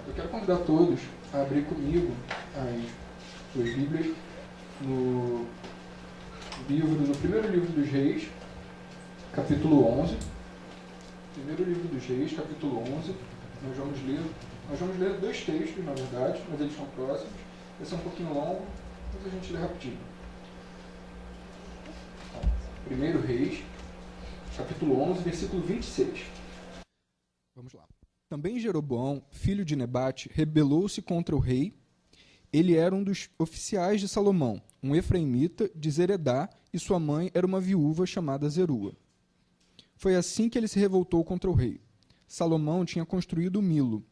Eu quero convidar todos a abrir comigo as suas Bíblias no primeiro livro dos Reis, capítulo 11. Primeiro livro dos Reis, capítulo 11. Nós vamos ler dois textos, na verdade, mas eles são próximos. Esse é um pouquinho longo, mas a gente lê rapidinho. Primeiro Reis, capítulo 11, versículo 26. Vamos lá. Também Jeroboão, filho de Nebate, rebelou-se contra o rei. Ele era um dos oficiais de Salomão, um efraimita de Zeredá, e sua mãe era uma viúva chamada Zerua. Foi assim que ele se revoltou contra o rei. Salomão tinha construído o Milo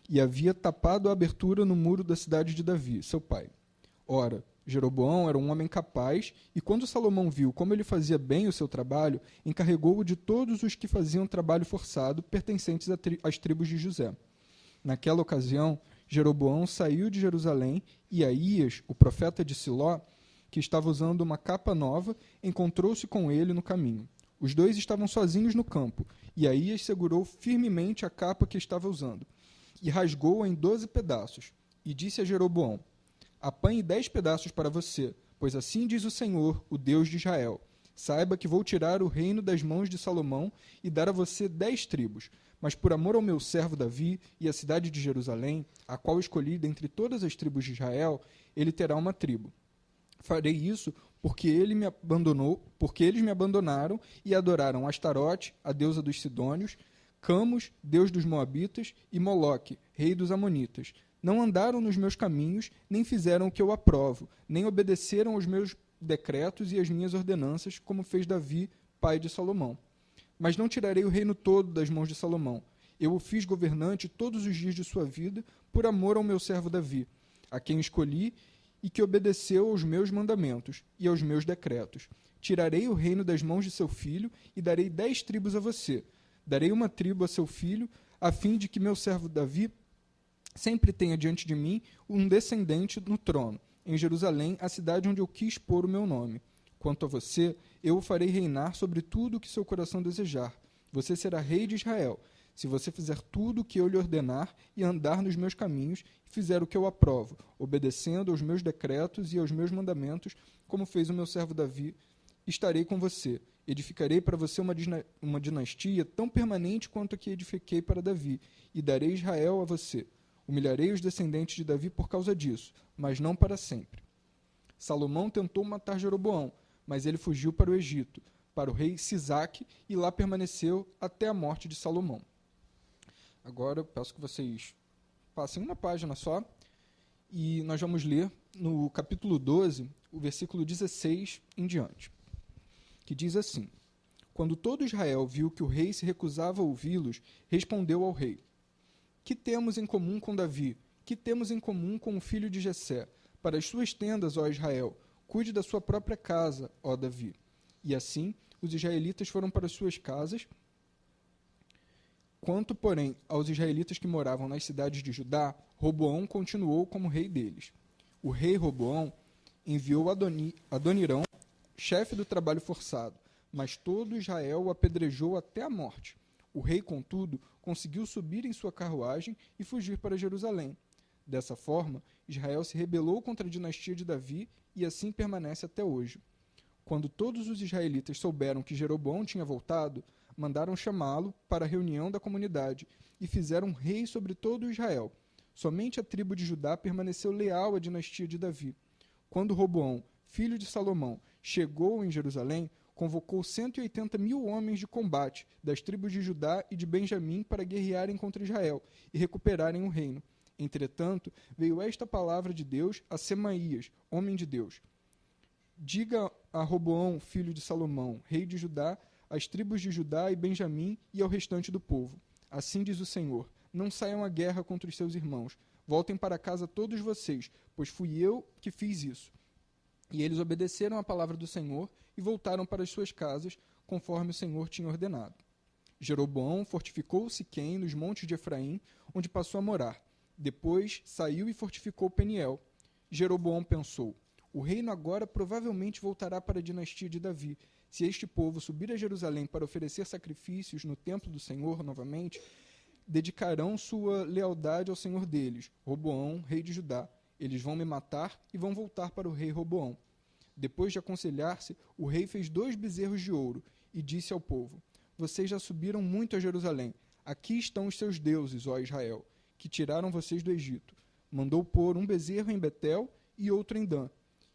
e havia tapado a abertura no muro da cidade de Davi, seu pai. Ora, Jeroboão era um homem capaz, e quando Salomão viu como ele fazia bem o seu trabalho, encarregou-o de todos os que faziam trabalho forçado pertencentes às tribos de José. Naquela ocasião, Jeroboão saiu de Jerusalém e Aías, o profeta de Siló, que estava usando uma capa nova, encontrou-se com ele no caminho. Os dois estavam sozinhos no campo, e Aías segurou firmemente a capa que estava usando, e rasgou-a em 12 pedaços, e disse a Jeroboão: apanhe 10 pedaços para você, pois assim diz o Senhor, o Deus de Israel. Saiba que vou tirar o reino das mãos de Salomão e dar a você 10 tribos, mas por amor ao meu servo Davi e à cidade de Jerusalém, a qual escolhi dentre todas as tribos de Israel, ele terá uma tribo. Farei isso porque eles me abandonaram e adoraram Astarote, a deusa dos Sidônios, Camos, deus dos Moabitas, e Moloque, rei dos Amonitas. Não andaram nos meus caminhos, nem fizeram o que eu aprovo, nem obedeceram aos meus decretos e às minhas ordenanças, como fez Davi, pai de Salomão. Mas não tirarei o reino todo das mãos de Salomão. Eu o fiz governante todos os dias de sua vida, por amor ao meu servo Davi, a quem escolhi e que obedeceu aos meus mandamentos e aos meus decretos. Tirarei o reino das mãos de seu filho e darei 10 tribos a você. Darei uma tribo a seu filho, a fim de que meu servo Davi sempre tenha diante de mim um descendente no trono, em Jerusalém, a cidade onde eu quis pôr o meu nome. Quanto a você, eu o farei reinar sobre tudo o que seu coração desejar. Você será rei de Israel, se você fizer tudo o que eu lhe ordenar e andar nos meus caminhos e fizer o que eu aprovo, obedecendo aos meus decretos e aos meus mandamentos, como fez o meu servo Davi. Estarei com você. Edificarei para você uma dinastia tão permanente quanto a que edifiquei para Davi, e darei Israel a você. Humilharei os descendentes de Davi por causa disso, mas não para sempre. Salomão tentou matar Jeroboão, mas ele fugiu para o Egito, para o rei Sisaque, e lá permaneceu até a morte de Salomão. Agora eu peço que vocês passem uma página só, e nós vamos ler no capítulo 12, o versículo 16 em diante, que diz assim: Quando todo Israel viu que o rei se recusava a ouvi-los, respondeu ao rei: Que temos em comum com Davi? Que temos em comum com o filho de Jessé? Para as suas tendas, ó Israel, cuide da sua própria casa, ó Davi. E assim, os israelitas foram para as suas casas. Quanto, porém, aos israelitas que moravam nas cidades de Judá, Roboão continuou como rei deles. O rei Roboão enviou Adonirão, chefe do trabalho forçado, mas todo Israel o apedrejou até a morte. O rei, contudo, conseguiu subir em sua carruagem e fugir para Jerusalém. Dessa forma, Israel se rebelou contra a dinastia de Davi e assim permanece até hoje. Quando todos os israelitas souberam que Jeroboão tinha voltado, mandaram chamá-lo para a reunião da comunidade e fizeram um rei sobre todo Israel. Somente a tribo de Judá permaneceu leal à dinastia de Davi. Quando Roboão, filho de Salomão, chegou em Jerusalém, convocou 180.000 homens de combate das tribos de Judá e de Benjamim para guerrearem contra Israel e recuperarem o reino. Entretanto, veio esta palavra de Deus a Semaías, homem de Deus. Diga a Roboão, filho de Salomão, rei de Judá, às tribos de Judá e Benjamim e ao restante do povo: Assim diz o Senhor: não saiam à guerra contra os seus irmãos. Voltem para casa todos vocês, pois fui eu que fiz isso. E eles obedeceram à palavra do Senhor e voltaram para as suas casas, conforme o Senhor tinha ordenado. Jeroboão fortificou Siquém nos montes de Efraim, onde passou a morar. Depois saiu e fortificou Peniel. Jeroboão pensou: o reino agora provavelmente voltará para a dinastia de Davi. Se este povo subir a Jerusalém para oferecer sacrifícios no templo do Senhor novamente, dedicarão sua lealdade ao senhor deles, Roboão, rei de Judá. Eles vão me matar e vão voltar para o rei Roboão. Depois de aconselhar-se, o rei fez 2 bezerros de ouro e disse ao povo: Vocês já subiram muito a Jerusalém. Aqui estão os seus deuses, ó Israel, que tiraram vocês do Egito. Mandou pôr um bezerro em Betel e outro em Dan.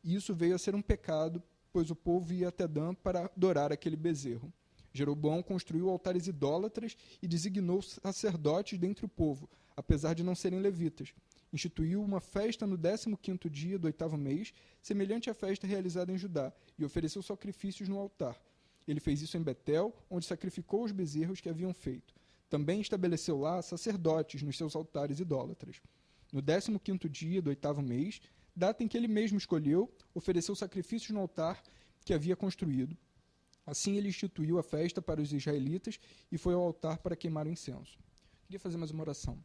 E isso veio a ser um pecado, pois o povo ia até Dan para adorar aquele bezerro. Jeroboão construiu altares idólatras e designou sacerdotes dentre o povo, apesar de não serem levitas. Instituiu uma festa no 15º dia do 8º mês, semelhante à festa realizada em Judá, e ofereceu sacrifícios no altar. Ele fez isso em Betel, onde sacrificou os bezerros que haviam feito. Também estabeleceu lá sacerdotes nos seus altares idólatras. No 15º dia do 8º mês, data em que ele mesmo escolheu, ofereceu sacrifícios no altar que havia construído. Assim ele instituiu a festa para os israelitas e foi ao altar para queimar o incenso. Queria fazer mais uma oração.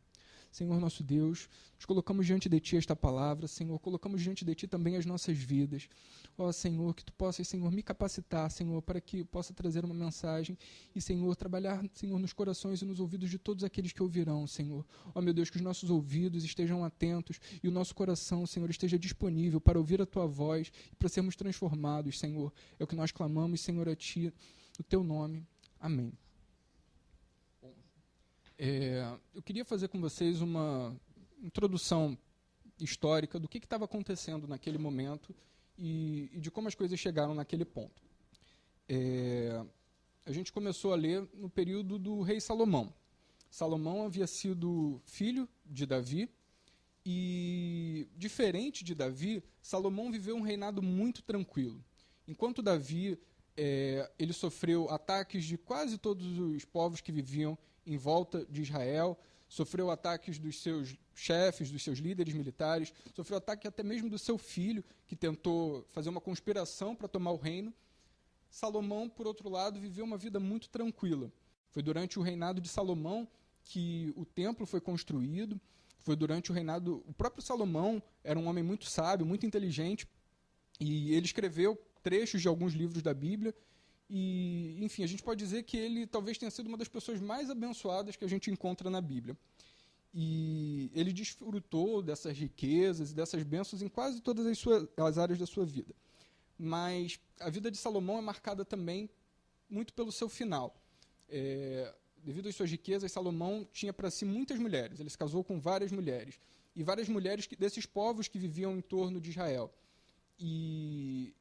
Senhor nosso Deus, nos colocamos diante de Ti esta palavra, Senhor, colocamos diante de Ti também as nossas vidas. Ó Senhor, que Tu possas, Senhor, me capacitar, Senhor, para que eu possa trazer uma mensagem e, Senhor, trabalhar, Senhor, nos corações e nos ouvidos de todos aqueles que ouvirão, Senhor. Ó meu Deus, que os nossos ouvidos estejam atentos e o nosso coração, Senhor, esteja disponível para ouvir a Tua voz e para sermos transformados, Senhor. É o que nós clamamos, Senhor, a Ti, no Teu nome. Amém. Eu queria fazer com vocês uma introdução histórica do que estava acontecendo naquele momento e de como as coisas chegaram naquele ponto. A gente começou a ler no período do rei Salomão. Salomão havia sido filho de Davi e, diferente de Davi, Salomão viveu um reinado muito tranquilo. Enquanto Davi ele sofreu ataques de quase todos os povos que viviam em volta de Israel, sofreu ataques dos seus chefes, dos seus líderes militares, sofreu ataque até mesmo do seu filho, que tentou fazer uma conspiração para tomar o reino. Salomão, por outro lado, viveu uma vida muito tranquila. Foi durante o reinado de Salomão que o templo foi construído, foi durante o reinado... O próprio Salomão era um homem muito sábio, muito inteligente, e ele escreveu trechos de alguns livros da Bíblia. E, enfim, a gente pode dizer que ele talvez tenha sido uma das pessoas mais abençoadas que a gente encontra na Bíblia. E ele desfrutou dessas riquezas e dessas bênçãos em quase todas as áreas da sua vida. Mas a vida de Salomão é marcada também muito pelo seu final. Devido às suas riquezas, Salomão tinha para si muitas mulheres. Ele se casou com várias mulheres. E várias mulheres desses povos que viviam em torno de Israel. E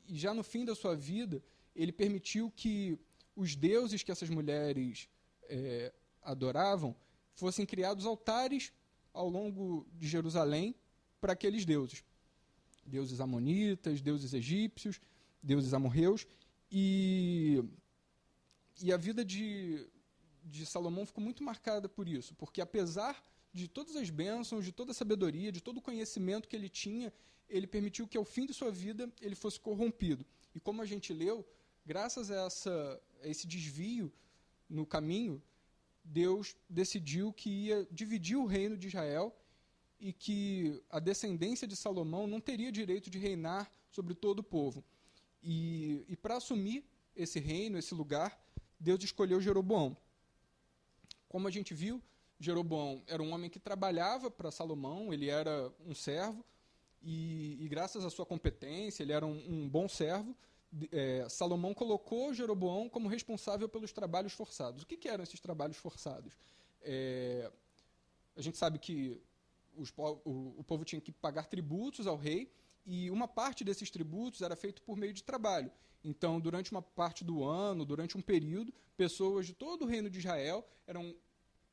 já no fim da sua vida, ele permitiu que os deuses que essas mulheres adoravam fossem criados altares ao longo de Jerusalém para aqueles deuses. Deuses amonitas, deuses egípcios, deuses amorreus. E a vida de Salomão ficou muito marcada por isso, porque apesar de todas as bênçãos, de toda a sabedoria, de todo o conhecimento que ele tinha, ele permitiu que ao fim de sua vida ele fosse corrompido. E como a gente leu, graças a esse desvio no caminho, Deus decidiu que ia dividir o reino de Israel e que a descendência de Salomão não teria direito de reinar sobre todo o povo. E para assumir esse reino, esse lugar, Deus escolheu Jeroboão. Como a gente viu, Jeroboão era um homem que trabalhava para Salomão, ele era um servo, e graças à sua competência, ele era um bom servo. Salomão colocou Jeroboão como responsável pelos trabalhos forçados. O que eram esses trabalhos forçados? A gente sabe que o povo tinha que pagar tributos ao rei, e uma parte desses tributos era feito por meio de trabalho. Então, durante uma parte do ano, durante um período, pessoas de todo o reino de Israel eram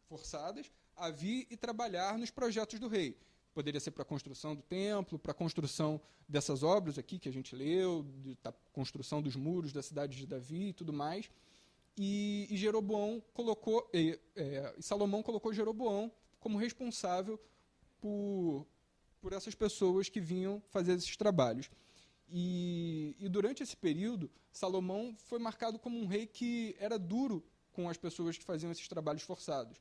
forçadas a vir e trabalhar nos projetos do rei. Poderia ser para a construção do templo, para a construção dessas obras aqui que a gente leu, da construção dos muros da cidade de Davi e tudo mais. E Salomão colocou Jeroboão como responsável por essas pessoas que vinham fazer esses trabalhos. E durante esse período, Salomão foi marcado como um rei que era duro com as pessoas que faziam esses trabalhos forçados.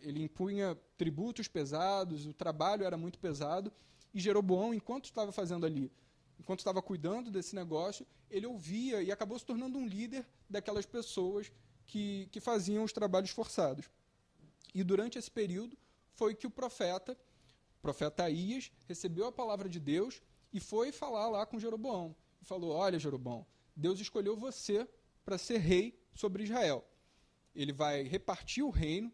Ele impunha tributos pesados, o trabalho era muito pesado, e Jeroboão, enquanto estava fazendo ali, enquanto estava cuidando desse negócio, ele ouvia e acabou se tornando um líder daquelas pessoas que faziam os trabalhos forçados. E durante esse período foi que o profeta Aías, recebeu a palavra de Deus e foi falar lá com Jeroboão. E falou: olha, Jeroboão, Deus escolheu você para ser rei sobre Israel. Ele vai repartir o reino,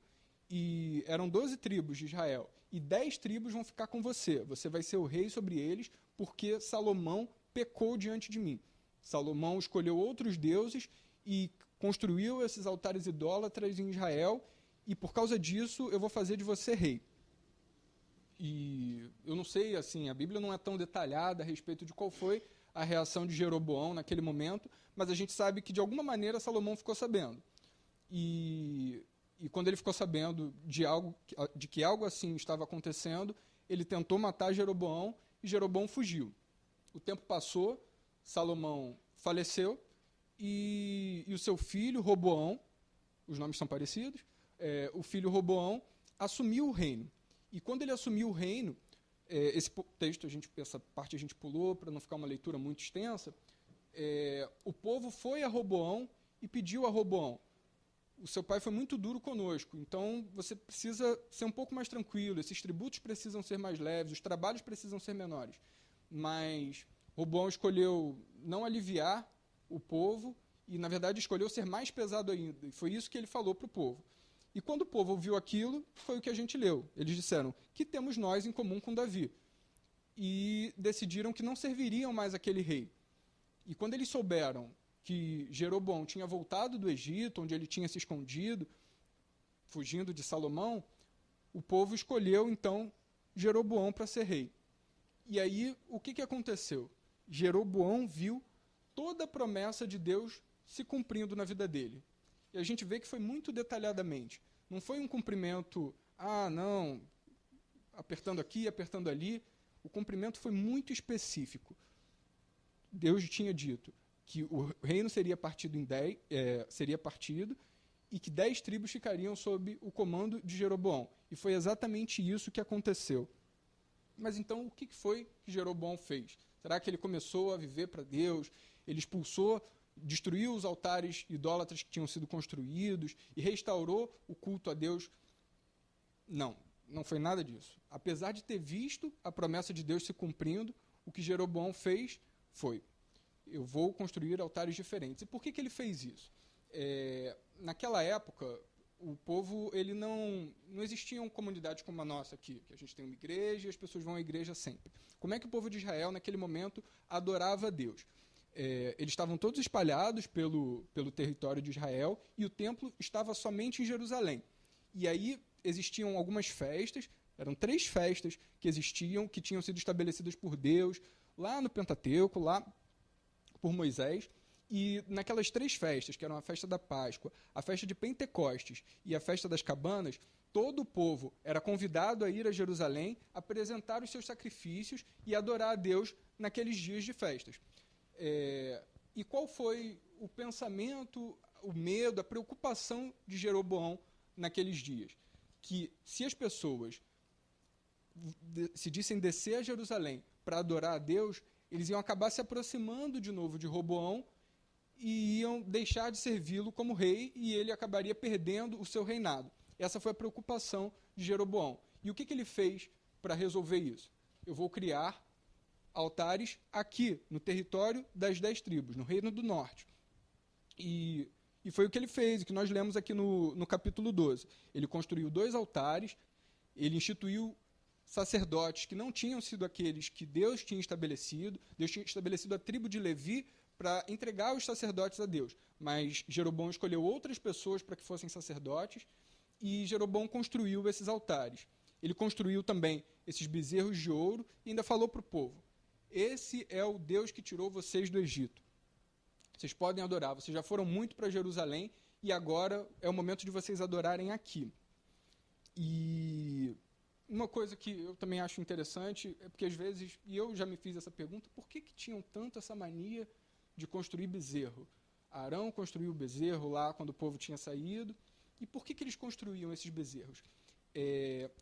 e eram 12 tribos de Israel, e 10 tribos vão ficar com você. Você vai ser o rei sobre eles, porque Salomão pecou diante de mim. Salomão escolheu outros deuses e construiu esses altares idólatras em Israel, e por causa disso eu vou fazer de você rei. E eu não sei, assim, a Bíblia não é tão detalhada a respeito de qual foi a reação de Jeroboão naquele momento, mas a gente sabe que de alguma maneira Salomão ficou sabendo. E quando ele ficou sabendo de que algo assim estava acontecendo, ele tentou matar Jeroboão e Jeroboão fugiu. O tempo passou, Salomão faleceu e o seu filho, Roboão, os nomes são parecidos, o filho Roboão assumiu o reino. E quando ele assumiu o reino, esse texto, essa parte a gente pulou para não ficar uma leitura muito extensa, o povo foi a Roboão e pediu a Roboão: o seu pai foi muito duro conosco, então você precisa ser um pouco mais tranquilo, esses tributos precisam ser mais leves, os trabalhos precisam ser menores. Mas Roboão escolheu não aliviar o povo e, na verdade, escolheu ser mais pesado ainda. E foi isso que ele falou para o povo. E quando o povo ouviu aquilo, foi o que a gente leu. Eles disseram: que temos nós em comum com Davi? E decidiram que não serviriam mais aquele rei. E quando eles souberam que Jeroboão tinha voltado do Egito, onde ele tinha se escondido, fugindo de Salomão, o povo escolheu, então, Jeroboão para ser rei. E aí, o que aconteceu? Jeroboão viu toda a promessa de Deus se cumprindo na vida dele. E a gente vê que foi muito detalhadamente. Não foi um cumprimento, apertando aqui, apertando ali. O cumprimento foi muito específico. Deus tinha dito que o reino seria partido em 10, e que 10 tribos ficariam sob o comando de Jeroboão. E foi exatamente isso que aconteceu. Mas então, o que foi que Jeroboão fez? Será que ele começou a viver para Deus? Ele destruiu os altares idólatras que tinham sido construídos e restaurou o culto a Deus? Não, não foi nada disso. Apesar de ter visto a promessa de Deus se cumprindo, o que Jeroboão fez foi: eu vou construir altares diferentes. E por que ele fez isso? Naquela época, o povo, não existiam comunidades como a nossa aqui, que a gente tem uma igreja e as pessoas vão à igreja sempre. Como é que o povo de Israel, naquele momento, adorava a Deus? Eles estavam todos espalhados pelo território de Israel e o templo estava somente em Jerusalém. E aí existiam algumas festas, eram 3 festas que existiam, que tinham sido estabelecidas por Deus, lá no Pentateuco, lá por Moisés. E naquelas 3 festas, que eram a festa da Páscoa, a festa de Pentecostes e a festa das Cabanas, todo o povo era convidado a ir a Jerusalém, apresentar os seus sacrifícios e adorar a Deus naqueles dias de festas. E qual foi o pensamento, o medo, a preocupação de Jeroboão naqueles dias? Que se as pessoas se dissem descer a Jerusalém para adorar a Deus, eles iam acabar se aproximando de novo de Roboão e iam deixar de servi-lo como rei, e ele acabaria perdendo o seu reinado. Essa foi a preocupação de Jeroboão. E o que ele fez para resolver isso? Eu vou criar altares aqui, no território das 10 tribos, no Reino do Norte. E foi o que ele fez, o que nós lemos aqui no capítulo 12. Ele construiu 2 altares, ele instituiu sacerdotes que não tinham sido aqueles que Deus tinha estabelecido. Deus tinha estabelecido a tribo de Levi para entregar os sacerdotes a Deus. Mas Jeroboão escolheu outras pessoas para que fossem sacerdotes, e Jeroboão construiu esses altares. Ele construiu também esses bezerros de ouro e ainda falou para o povo: esse é o Deus que tirou vocês do Egito. Vocês podem adorar, vocês já foram muito para Jerusalém e agora é o momento de vocês adorarem aqui. E uma coisa que eu também acho interessante é porque às vezes, e eu já me fiz essa pergunta, por que tinham tanto essa mania de construir bezerro? Arão construiu o bezerro lá quando o povo tinha saído. E por que eles construíam esses bezerros?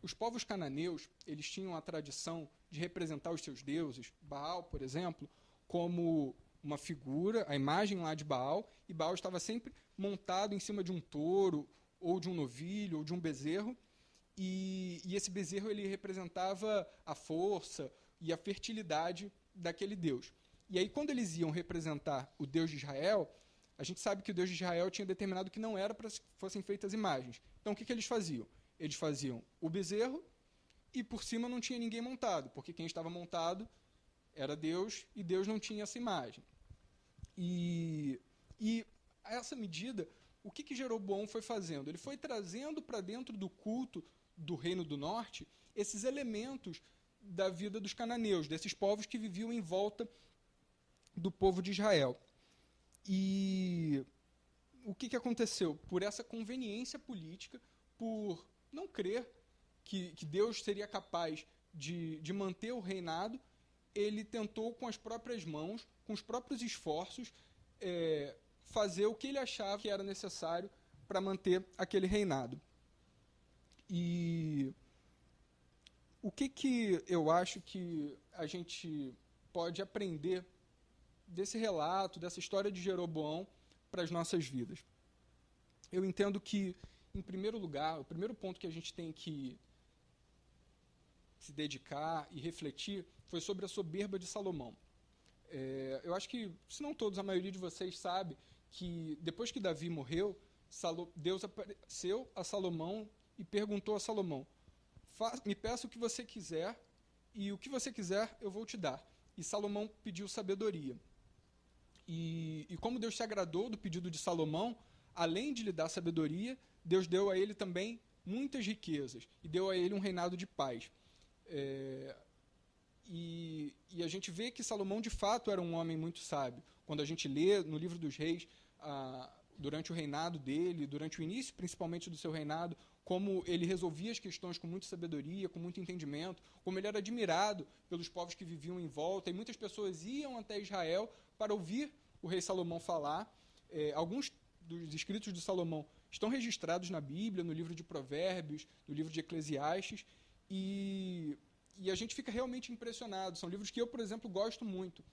Os povos cananeus, eles tinham a tradição de representar os seus deuses, Baal, por exemplo, como uma figura, a imagem lá de Baal, e Baal estava sempre montado em cima de um touro, ou de um novilho, ou de um bezerro, e esse bezerro ele representava a força e a fertilidade daquele Deus. E aí, quando eles iam representar o Deus de Israel, a gente sabe que o Deus de Israel tinha determinado que não era para que fossem feitas imagens. Então, o que eles faziam? Eles faziam o bezerro e por cima não tinha ninguém montado, porque quem estava montado era Deus e Deus não tinha essa imagem. E a essa medida, o que Jeroboão foi fazendo? Ele foi trazendo para dentro do culto do Reino do Norte esses elementos da vida dos cananeus, desses povos que viviam em volta do povo de Israel. E o que aconteceu? Por essa conveniência política, por não crer que Deus seria capaz de manter o reinado, ele tentou com as próprias mãos, com os próprios esforços, fazer o que ele achava que era necessário para manter aquele reinado. E o que eu acho que a gente pode aprender desse relato, dessa história de Jeroboão para as nossas vidas? Eu entendo que, em primeiro lugar, o primeiro ponto que a gente tem que se dedicar e refletir foi sobre a soberba de Salomão. Eu acho que, se não todos, a maioria de vocês sabe que depois que Davi morreu, Deus apareceu a Salomão e perguntou a Salomão: me peça o que você quiser e o que você quiser eu vou te dar. E Salomão pediu sabedoria. E como Deus se agradou do pedido de Salomão, além de lhe dar sabedoria, Deus deu a ele também muitas riquezas e deu a ele um reinado de paz. E a gente vê que Salomão de fato era um homem muito sábio. Quando a gente lê no livro dos reis, durante o reinado dele, durante o início principalmente do seu reinado, como ele resolvia as questões com muita sabedoria, com muito entendimento, como ele era admirado pelos povos que viviam em volta, e muitas pessoas iam até Israel para ouvir o rei Salomão falar. Alguns dos escritos de Salomão estão registrados na Bíblia, no livro de Provérbios, no livro de Eclesiastes, e a gente fica realmente impressionado. São livros que eu, por exemplo, gosto muito,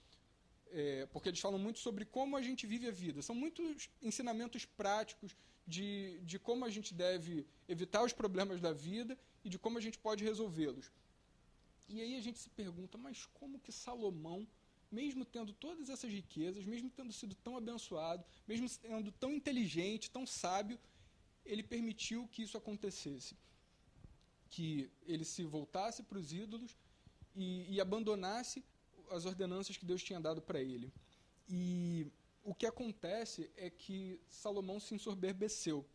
porque eles falam muito sobre como a gente vive a vida. São muitos ensinamentos práticos de como a gente deve evitar os problemas da vida e de como a gente pode resolvê-los. E aí a gente se pergunta, mas como que Salomão, mesmo tendo todas essas riquezas, mesmo tendo sido tão abençoado, mesmo sendo tão inteligente, tão sábio, ele permitiu que isso acontecesse? Que ele se voltasse para os ídolos e abandonasse as ordenanças que Deus tinha dado para ele. E o que acontece é que Salomão se ensoberbeceu.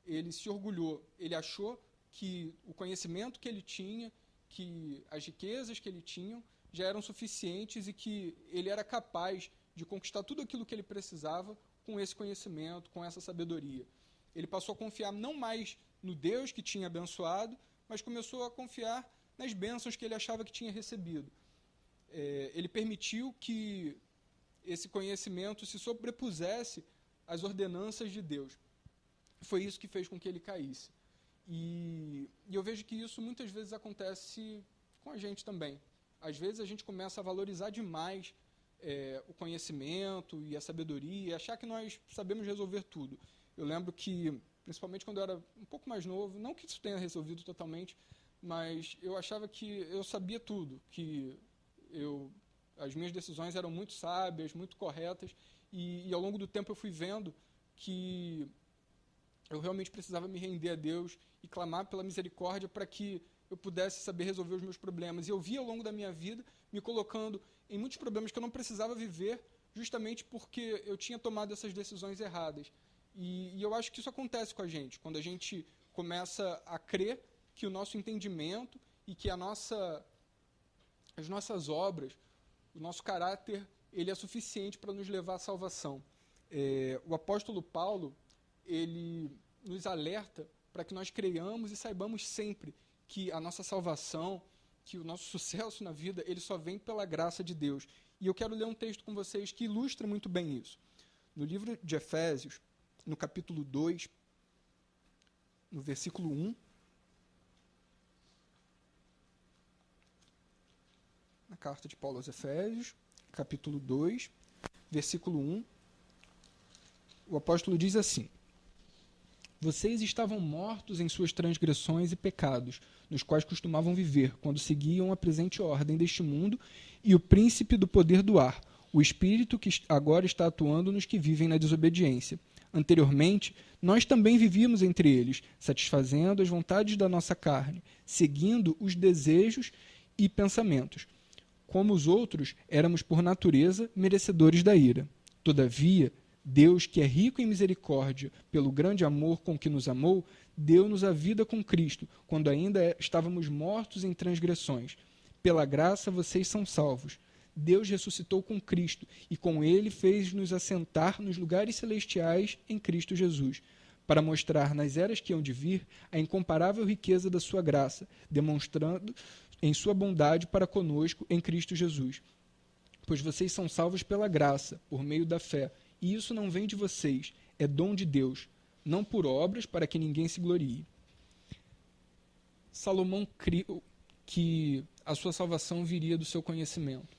Ele se orgulhou. Ele achou que o conhecimento que ele tinha, que as riquezas que ele tinha, já eram suficientes e que ele era capaz de conquistar tudo aquilo que ele precisava com esse conhecimento, com essa sabedoria. Ele passou a confiar não mais no Deus que tinha abençoado, mas começou a confiar nas bênçãos que ele achava que tinha recebido. Ele permitiu que esse conhecimento se sobrepusesse às ordenanças de Deus. Foi isso que fez com que ele caísse. E eu vejo que isso muitas vezes acontece com a gente também. Às vezes a gente começa a valorizar demais o conhecimento e a sabedoria, e achar que nós sabemos resolver tudo. Eu lembro que, principalmente quando eu era um pouco mais novo, não que isso tenha resolvido totalmente, mas eu achava que eu sabia tudo, que as minhas decisões eram muito sábias, muito corretas, e ao longo do tempo eu fui vendo que eu realmente precisava me render a Deus e clamar pela misericórdia para que eu pudesse saber resolver os meus problemas. E eu vi ao longo da minha vida me colocando em muitos problemas que eu não precisava viver, justamente porque eu tinha tomado essas decisões erradas. E eu acho que isso acontece com a gente, quando a gente começa a crer que o nosso entendimento e que as nossas obras, o nosso caráter, ele é suficiente para nos levar à salvação. O apóstolo Paulo, ele nos alerta para que nós creiamos e saibamos sempre que a nossa salvação, que o nosso sucesso na vida, ele só vem pela graça de Deus. E eu quero ler um texto com vocês que ilustra muito bem isso. No livro de Efésios, no capítulo 2, no versículo 1, na carta de Paulo aos Efésios, capítulo 2, versículo 1, o apóstolo diz assim: Vocês estavam mortos em suas transgressões e pecados, nos quais costumavam viver, quando seguiam a presente ordem deste mundo e o príncipe do poder do ar, o espírito que agora está atuando nos que vivem na desobediência. Anteriormente, nós também vivíamos entre eles, satisfazendo as vontades da nossa carne, seguindo os desejos e pensamentos. Como os outros, éramos por natureza merecedores da ira. Todavia, Deus, que é rico em misericórdia, pelo grande amor com que nos amou, deu-nos a vida com Cristo, quando ainda estávamos mortos em transgressões. Pela graça vocês são salvos. Deus ressuscitou com Cristo, e com ele fez-nos assentar nos lugares celestiais em Cristo Jesus, para mostrar nas eras que hão de vir a incomparável riqueza da sua graça, demonstrando em sua bondade para conosco em Cristo Jesus. Pois vocês são salvos pela graça, por meio da fé, e isso não vem de vocês, é dom de Deus, não por obras, para que ninguém se glorie. Salomão criou que a sua salvação viria do seu conhecimento.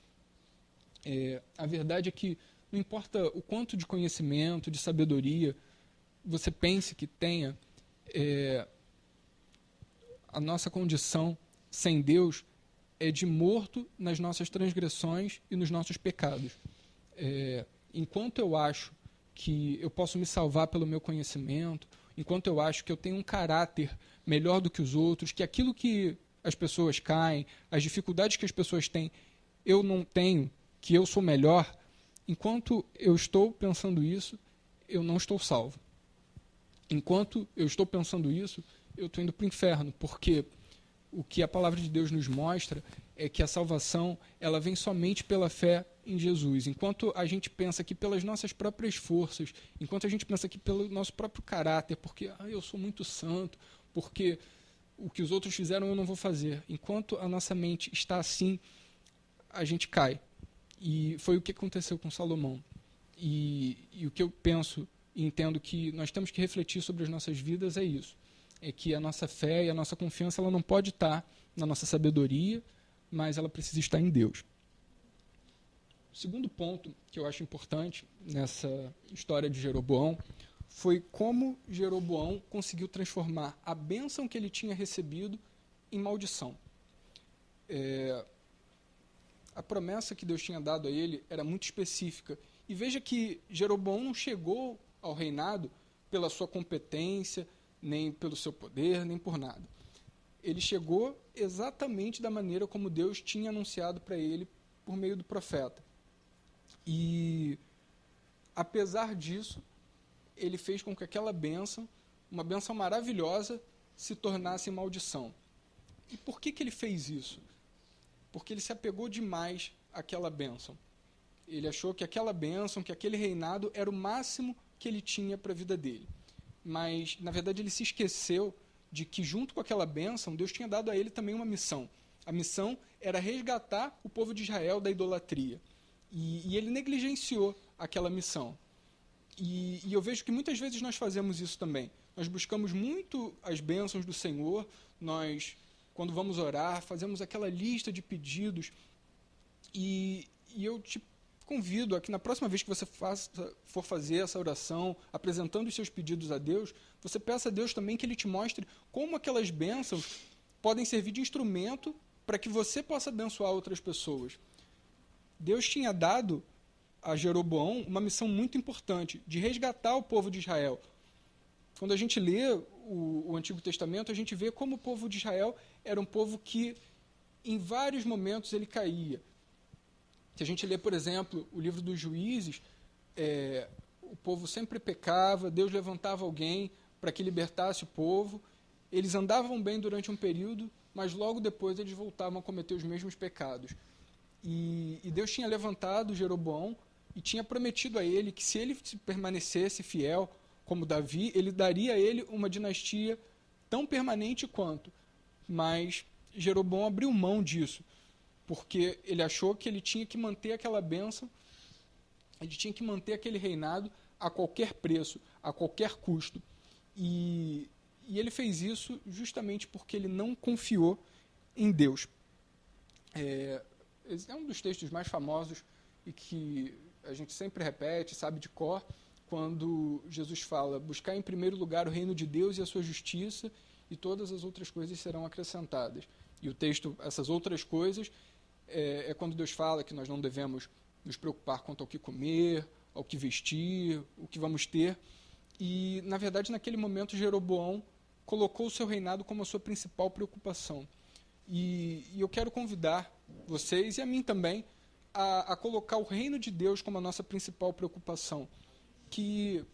A verdade é que não importa o quanto de conhecimento, de sabedoria você pense que tenha, a nossa condição sem Deus é de morto nas nossas transgressões e nos nossos pecados. Enquanto eu acho que eu posso me salvar pelo meu conhecimento, enquanto eu acho que eu tenho um caráter melhor do que os outros, que aquilo que as pessoas caem, as dificuldades que as pessoas têm, eu não tenho, que eu sou melhor, enquanto eu estou pensando isso, eu não estou salvo. Enquanto eu estou pensando isso, eu estou indo para o inferno, porque o que a palavra de Deus nos mostra é que a salvação ela vem somente pela fé em Jesus. Enquanto a gente pensa que pelas nossas próprias forças, enquanto a gente pensa que pelo nosso próprio caráter, porque eu sou muito santo, porque o que os outros fizeram eu não vou fazer. Enquanto a nossa mente está assim, a gente cai. E foi o que aconteceu com Salomão. E o que eu penso e entendo que nós temos que refletir sobre as nossas vidas é isso. É que a nossa fé e a nossa confiança ela não pode estar na nossa sabedoria, mas ela precisa estar em Deus. O segundo ponto que eu acho importante nessa história de Jeroboão foi como Jeroboão conseguiu transformar a bênção que ele tinha recebido em maldição. A promessa que Deus tinha dado a ele era muito específica. E veja que Jeroboão não chegou ao reinado pela sua competência, nem pelo seu poder, nem por nada. Ele chegou exatamente da maneira como Deus tinha anunciado para ele por meio do profeta. E, apesar disso, ele fez com que aquela bênção, uma bênção maravilhosa, se tornasse maldição. E por que ele fez isso? Porque ele se apegou demais àquela bênção. Ele achou que aquela bênção, que aquele reinado era o máximo que ele tinha para a vida dele. Mas, na verdade, ele se esqueceu de que, junto com aquela bênção, Deus tinha dado a ele também uma missão. A missão era resgatar o povo de Israel da idolatria. E ele negligenciou aquela missão. E eu vejo que muitas vezes nós fazemos isso também. Nós buscamos muito as bênçãos do Senhor, nós, quando vamos orar, fazemos aquela lista de pedidos, e eu te convido a que na próxima vez que você for fazer essa oração, apresentando os seus pedidos a Deus, você peça a Deus também que Ele te mostre como aquelas bênçãos podem servir de instrumento para que você possa abençoar outras pessoas. Deus tinha dado a Jeroboão uma missão muito importante, de resgatar o povo de Israel. Quando a gente lê o Antigo Testamento, a gente vê como o povo de Israel era um povo que, em vários momentos, ele caía. Se a gente lê, por exemplo, o livro dos Juízes, o povo sempre pecava, Deus levantava alguém para que libertasse o povo. Eles andavam bem durante um período, mas logo depois eles voltavam a cometer os mesmos pecados. E Deus tinha levantado Jeroboão e tinha prometido a ele que, se ele permanecesse fiel como Davi, ele daria a ele uma dinastia tão permanente quanto. Mas Jeroboão abriu mão disso, porque ele achou que ele tinha que manter aquela bênção, ele tinha que manter aquele reinado a qualquer preço, a qualquer custo. E ele fez isso justamente porque ele não confiou em Deus. É um dos textos mais famosos e que a gente sempre repete, sabe de cor, quando Jesus fala: buscar em primeiro lugar o reino de Deus e a sua justiça, e todas as outras coisas serão acrescentadas. E o texto, essas outras coisas, é quando Deus fala que nós não devemos nos preocupar quanto ao que comer, ao que vestir, o que vamos ter. E, na verdade, naquele momento, Jeroboão colocou o seu reinado como a sua principal preocupação. E eu quero convidar vocês, e a mim também, a colocar o reino de Deus como a nossa principal preocupação. Que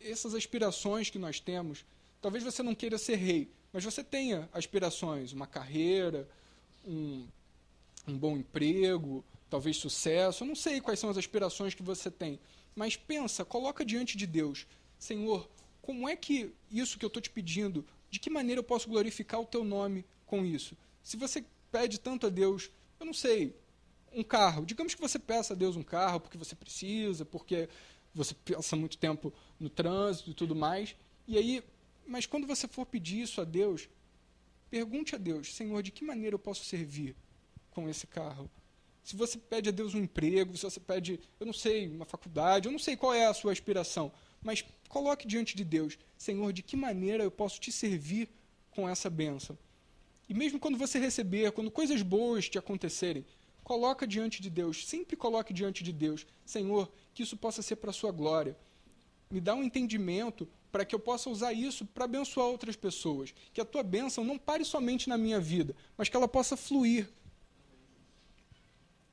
essas aspirações que nós temos, talvez você não queira ser rei, mas você tenha aspirações, uma carreira, um bom emprego, talvez sucesso, eu não sei quais são as aspirações que você tem, mas pensa, coloca diante de Deus: Senhor, como é que isso que eu estou te pedindo, de que maneira eu posso glorificar o teu nome com isso? Se você pede tanto a Deus, eu não sei, um carro, digamos que você peça a Deus um carro porque você precisa, porque você passa muito tempo no trânsito e tudo mais, e aí, mas quando você for pedir isso a Deus, pergunte a Deus: Senhor, de que maneira eu posso servir com esse carro? Se você pede a Deus um emprego, se você pede, eu não sei, uma faculdade, eu não sei qual é a sua aspiração, mas coloque diante de Deus: Senhor, de que maneira eu posso te servir com essa bênção? E mesmo quando você receber, quando coisas boas te acontecerem, coloca diante de Deus, sempre coloque diante de Deus: Senhor, que isso possa ser para a sua glória. Me dá um entendimento para que eu possa usar isso para abençoar outras pessoas. Que a tua bênção não pare somente na minha vida, mas que ela possa fluir.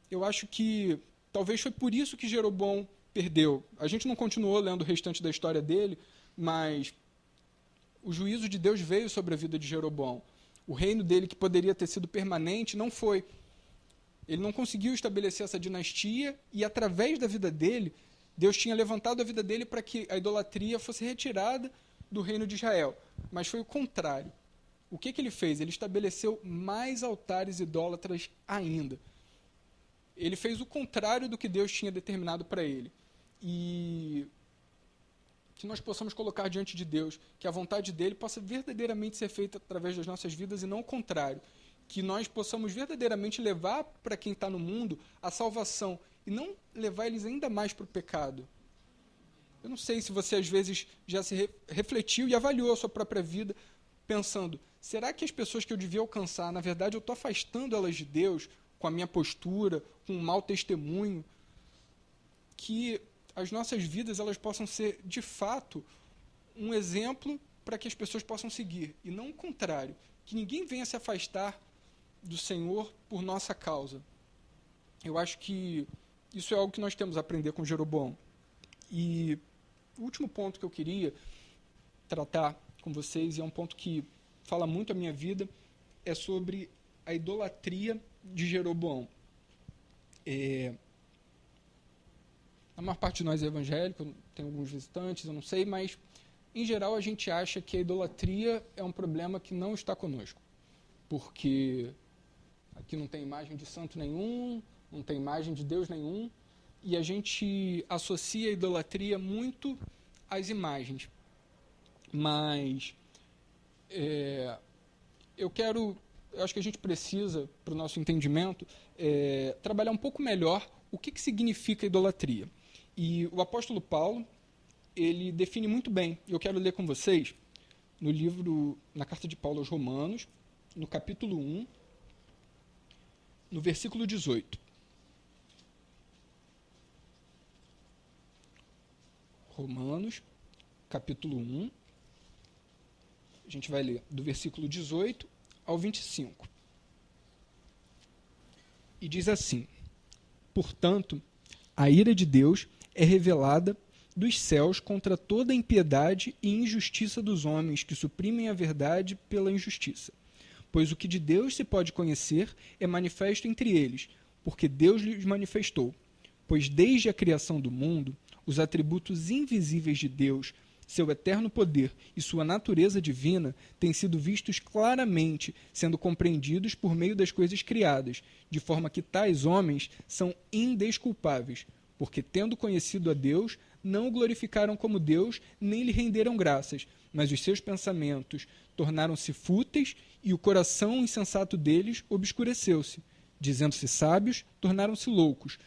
Eu acho que talvez foi por isso que Jeroboão perdeu. A gente não continuou lendo o restante da história dele, mas o juízo de Deus veio sobre a vida de Jeroboão. O reino dele, que poderia ter sido permanente, não foi. Ele não conseguiu estabelecer essa dinastia e, através da vida dele, Deus tinha levantado a vida dele para que a idolatria fosse retirada do reino de Israel. Mas foi o contrário. O que ele fez? Ele estabeleceu mais altares idólatras ainda. Ele fez o contrário do que Deus tinha determinado para ele. E que nós possamos colocar diante de Deus, que a vontade dele possa verdadeiramente ser feita através das nossas vidas e não o contrário. Que nós possamos verdadeiramente levar para quem está no mundo a salvação e não levar eles ainda mais para o pecado. Eu não sei se você às vezes já se refletiu e avaliou a sua própria vida pensando: será que as pessoas que eu devia alcançar, na verdade eu estou afastando elas de Deus com a minha postura, com um mau testemunho? Que as nossas vidas elas possam ser, de fato, um exemplo para que as pessoas possam seguir, e não o contrário. Que ninguém venha se afastar do Senhor por nossa causa. Eu acho que isso é algo que nós temos a aprender com Jeroboão. E o último ponto que eu queria tratar com vocês, e é um ponto que fala muito a minha vida, é sobre a idolatria de Jeroboão. A maior parte de nós é evangélico, tem alguns visitantes, eu não sei, mas em geral a gente acha que a idolatria é um problema que não está conosco, porque aqui não tem imagem de santo nenhum, não tem imagem de Deus nenhum, e a gente associa a idolatria muito às imagens. Mas eu acho que a gente precisa, para o nosso entendimento, trabalhar um pouco melhor o que significa idolatria. E o apóstolo Paulo, ele define muito bem. Eu quero ler com vocês na carta de Paulo aos Romanos, no capítulo 1, no versículo 18. Romanos, capítulo 1. A gente vai ler do versículo 18 ao 25. E diz assim: portanto, a ira de Deus é revelada dos céus contra toda a impiedade e injustiça dos homens que suprimem a verdade pela injustiça. Pois o que de Deus se pode conhecer é manifesto entre eles, porque Deus lhes manifestou. Pois desde a criação do mundo, os atributos invisíveis de Deus, seu eterno poder e sua natureza divina têm sido vistos claramente, sendo compreendidos por meio das coisas criadas, de forma que tais homens são indesculpáveis, porque, tendo conhecido a Deus, não o glorificaram como Deus, nem lhe renderam graças, mas os seus pensamentos tornaram-se fúteis e o coração insensato deles obscureceu-se. Dizendo-se sábios, tornaram-se loucos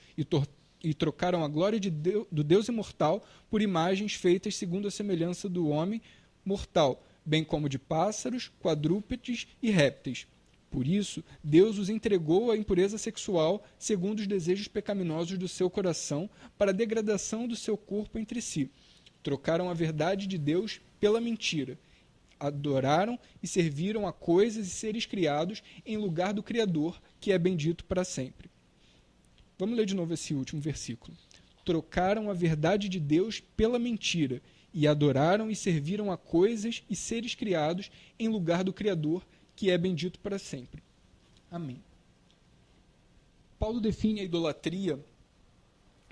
e trocaram a glória do Deus imortal por imagens feitas segundo a semelhança do homem mortal, bem como de pássaros, quadrúpedes e répteis. Por isso, Deus os entregou à impureza sexual segundo os desejos pecaminosos do seu coração, para a degradação do seu corpo entre si. Trocaram a verdade de Deus pela mentira. Adoraram e serviram a coisas e seres criados em lugar do Criador, que é bendito para sempre. Vamos ler de novo esse último versículo. Trocaram a verdade de Deus pela mentira, e adoraram e serviram a coisas e seres criados em lugar do Criador, que é bendito para sempre. Amém. Paulo define a idolatria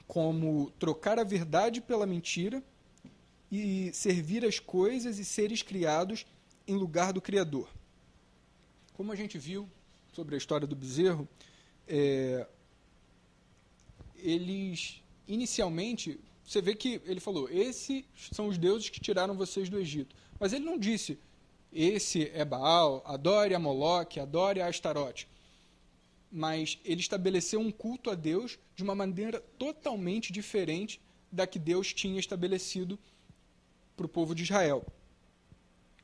como trocar a verdade pela mentira e servir as coisas e seres criados em lugar do Criador. Como a gente viu sobre a história do bezerro, eles, inicialmente, você vê que ele falou, esses são os deuses que tiraram vocês do Egito. Mas ele não disse, esse é Baal, adore a Moloque, adore a Astarote. Mas ele estabeleceu um culto a Deus de uma maneira totalmente diferente da que Deus tinha estabelecido para o povo de Israel.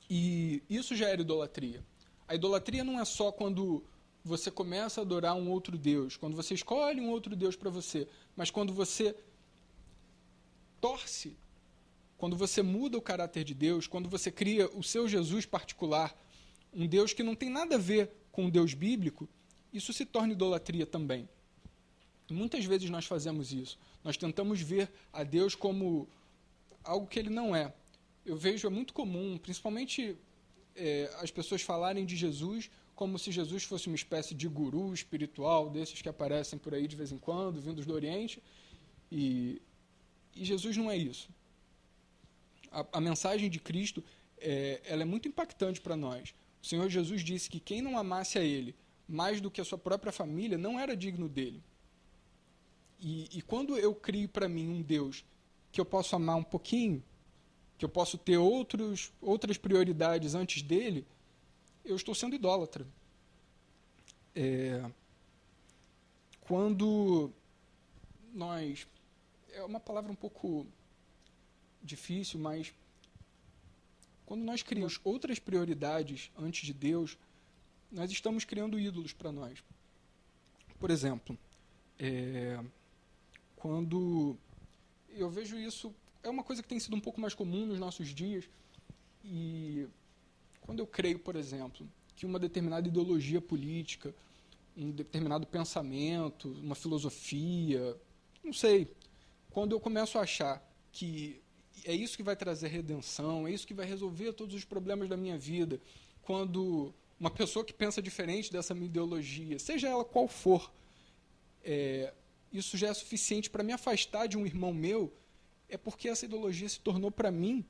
E isso já era idolatria. A idolatria não é só quando você começa a adorar um outro Deus, quando você escolhe um outro Deus para você, mas quando você torce, quando você muda o caráter de Deus, quando você cria o seu Jesus particular, um Deus que não tem nada a ver com o Deus bíblico, isso se torna idolatria também. E muitas vezes nós fazemos isso. Nós tentamos ver a Deus como algo que ele não é. Eu vejo, é muito comum, principalmente as pessoas falarem de Jesus como se Jesus fosse uma espécie de guru espiritual, desses que aparecem por aí de vez em quando, vindos do Oriente, e Jesus não é isso. A mensagem de Cristo ela é muito impactante para nós. O Senhor Jesus disse que quem não amasse a Ele mais do que a sua própria família não era digno dele. E quando eu crio para mim um Deus que eu posso amar um pouquinho, que eu posso ter outras prioridades antes dele, eu estou sendo idólatra. Quando nós... É uma palavra um pouco difícil, mas quando nós criamos outras prioridades antes de Deus, nós estamos criando ídolos para nós. Por exemplo, quando eu vejo isso, é uma coisa que tem sido um pouco mais comum nos nossos dias, e quando eu creio, por exemplo, que uma determinada ideologia política, um determinado pensamento, uma filosofia, não sei, quando eu começo a achar que é isso que vai trazer redenção, é isso que vai resolver todos os problemas da minha vida, quando uma pessoa que pensa diferente dessa minha ideologia, seja ela qual for, isso já é suficiente para me afastar de um irmão meu, é porque essa ideologia se tornou para mim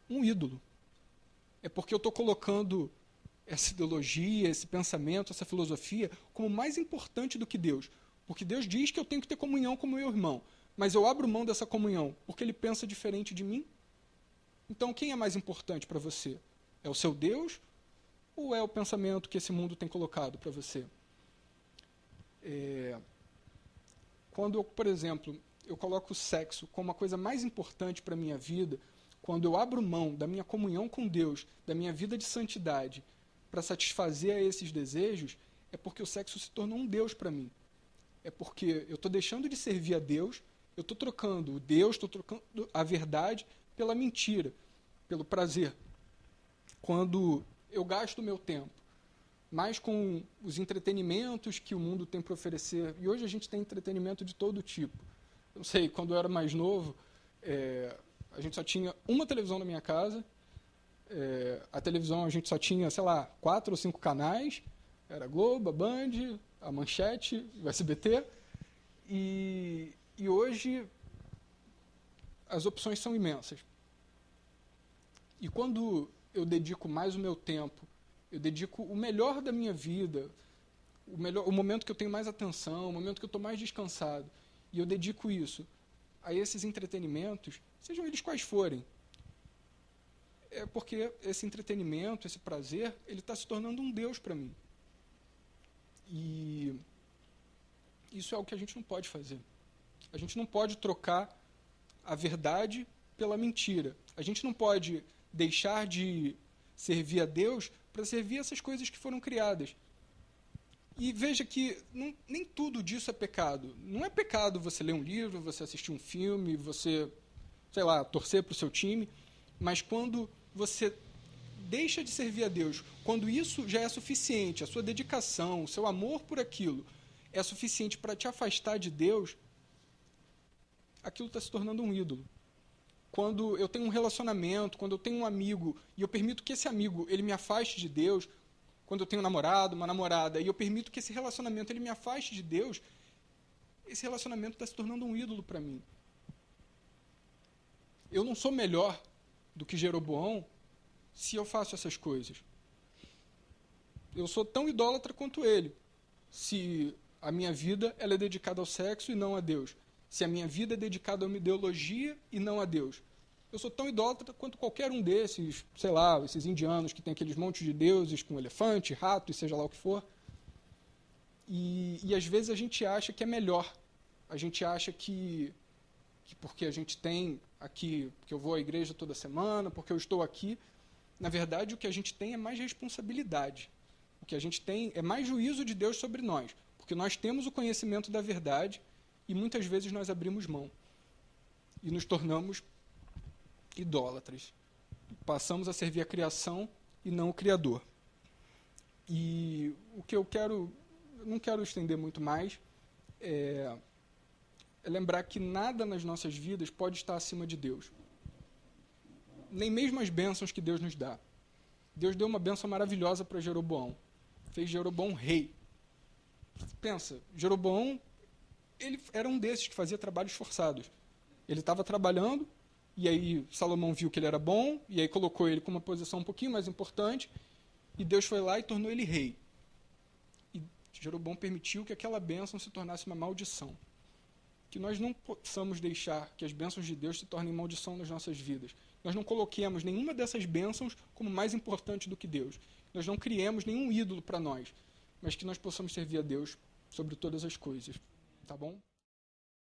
um ídolo. É porque eu estou colocando essa ideologia, esse pensamento, essa filosofia como mais importante do que Deus. Porque Deus diz que eu tenho que ter comunhão com o meu irmão, mas eu abro mão dessa comunhão porque ele pensa diferente de mim. Então, quem é mais importante para você? É o seu Deus ou é o pensamento que esse mundo tem colocado para você? Quando eu, por exemplo, eu coloco o sexo como a coisa mais importante para a minha vida, quando eu abro mão da minha comunhão com Deus, da minha vida de santidade, para satisfazer a esses desejos, é porque o sexo se tornou um Deus para mim. É porque eu estou deixando de servir a Deus, eu estou trocando o Deus, estou trocando a verdade pela mentira, pelo prazer. Quando eu gasto o meu tempo mais com os entretenimentos que o mundo tem para oferecer, e hoje a gente tem entretenimento de todo tipo. Eu não sei, quando eu era mais novo, a gente só tinha uma televisão na minha casa, a televisão a gente só tinha, 4 ou 5 canais, era a Globo, a Band, a Manchete, o SBT, e hoje as opções são imensas. E quando eu dedico mais o meu tempo, eu dedico o melhor da minha vida, o momento que eu tenho mais atenção, o momento que eu estou mais descansado, e eu dedico isso a esses entretenimentos, sejam eles quais forem, é porque esse entretenimento, esse prazer, ele está se tornando um Deus para mim. E isso é algo que a gente não pode fazer. A gente não pode trocar a verdade pela mentira. A gente não pode deixar de servir a Deus para servir essas coisas que foram criadas. E veja que nem tudo disso é pecado. Não é pecado você ler um livro, você assistir um filme, você, sei lá, torcer para o seu time, mas quando você deixa de servir a Deus, quando isso já é suficiente, a sua dedicação, o seu amor por aquilo é suficiente para te afastar de Deus, aquilo está se tornando um ídolo. Quando eu tenho um relacionamento, quando eu tenho um amigo e eu permito que esse amigo ele me afaste de Deus, quando eu tenho um namorado, uma namorada, e eu permito que esse relacionamento ele me afaste de Deus, esse relacionamento está se tornando um ídolo para mim. Eu não sou melhor do que Jeroboão se eu faço essas coisas. Eu sou tão idólatra quanto ele, se a minha vida ela é dedicada ao sexo e não a Deus. Se a minha vida é dedicada a uma ideologia e não a Deus. Eu sou tão idólatra quanto qualquer um desses, sei lá, esses indianos que tem aqueles montes de deuses com elefante, rato e seja lá o que for. E às vezes a gente acha que é melhor. A gente acha que porque a gente tem aqui, que eu vou à igreja toda semana, porque eu estou aqui, na verdade o que a gente tem é mais responsabilidade. O que a gente tem é mais juízo de Deus sobre nós, porque nós temos o conhecimento da verdade e muitas vezes nós abrimos mão e nos tornamos idólatras. Passamos a servir a criação e não o Criador. E o que eu não quero estender muito mais, é lembrar que nada nas nossas vidas pode estar acima de Deus. Nem mesmo as bênçãos que Deus nos dá. Deus deu uma bênção maravilhosa para Jeroboão. Fez Jeroboão rei. Pensa, Jeroboão, ele era um desses que fazia trabalhos forçados. Ele estava trabalhando, e aí Salomão viu que ele era bom, e aí colocou ele com uma posição um pouquinho mais importante, e Deus foi lá e tornou ele rei. E Jeroboão permitiu que aquela bênção se tornasse uma maldição. Que nós não possamos deixar que as bênçãos de Deus se tornem maldição nas nossas vidas. Nós não coloquemos nenhuma dessas bênçãos como mais importante do que Deus. Nós não criemos nenhum ídolo para nós, mas que nós possamos servir a Deus sobre todas as coisas. Tá bom?